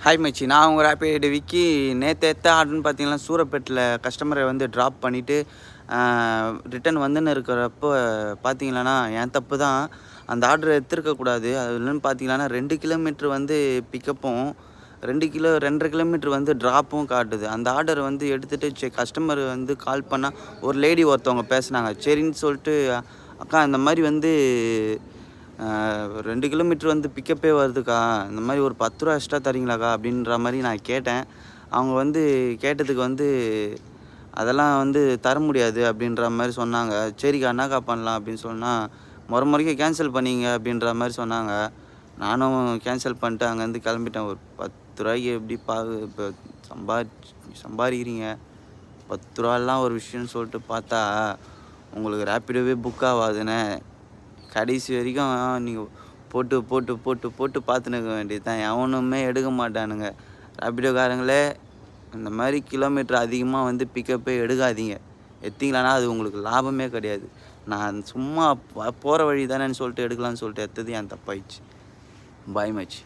Hi மச்சி, நான் உங்கள் ரேபிட் விக்கி. நேற்று ஆர்டர்னு பார்த்தீங்கன்னா சூரப்பேட்டில் கஸ்டமரை வந்து ட்ராப் பண்ணிவிட்டு ரிட்டன் வந்துன்னு இருக்கிறப்போ பார்த்தீங்களாண்ணா என் தப்பு தான். அந்த ஆர்டரை எடுத்துருக்கக்கூடாது. அது என்னென்னு பார்த்தீங்களாண்ணா 2 கிலோமீட்ரு வந்து பிக்கப்பும் 2.5 கிலோமீட்ரு வந்து ட்ராப்பும் காட்டுது. அந்த ஆர்டரை வந்து எடுத்துகிட்டு கஸ்டமர் வந்து கால் பண்ணால் ஒரு லேடி ஒருத்தவங்க பேசுனாங்க. சரின்னு சொல்லிட்டு, அக்கா இந்த மாதிரி வந்து 2 கிலோமீட்ரு வந்து பிக்கப்பே வருதுக்கா, இந்த மாதிரி ஒரு 10 ரூபா எக்ஸ்ட்ரா தரீங்களாக்கா அப்படின்ற மாதிரி நான் கேட்டேன். அவங்க வந்து கேட்டதுக்கு வந்து அதெல்லாம் வந்து தர முடியாது அப்படின்ற மாதிரி சொன்னாங்க. சரிக்கா என்னக்கா பண்ணலாம் அப்படின்னு சொன்னால், முறைக்கு கேன்சல் பண்ணிங்க அப்படின்ற மாதிரி சொன்னாங்க. நானும் கேன்சல் பண்ணிட்டு அங்கேருந்து கிளம்பிட்டேன். ஒரு 10 ரூபாய்க்கு எப்படி இப்போ சம்பாதிக்கிறீங்க? 10 ரூபாலாம் ஒரு விஷயம்னு சொல்லிட்டு பார்த்தா உங்களுக்கு ரேப்பிடோவே புக் ஆகாதுண்ணே. கடைசி வரைக்கும் நீங்கள் போட்டு போட்டு போட்டு போட்டு பார்த்துன்னு இருக்க வேண்டியது தான். எவனுமே எடுக்க மாட்டானுங்க. ரேப்பிடோக்காரங்களே இந்த மாதிரி கிலோமீட்டர் அதிகமாக வந்து பிக்கப்பே எடுக்காதீங்க. எடுத்தீங்களான்னா அது உங்களுக்கு லாபமே கிடையாது. நான் சும்மா போகிற வழி தானேன்னு சொல்லிட்டு எடுக்கலான்னு சொல்லிட்டு எடுத்தது என் தப்பாயிடுச்சு. பாய் மச்.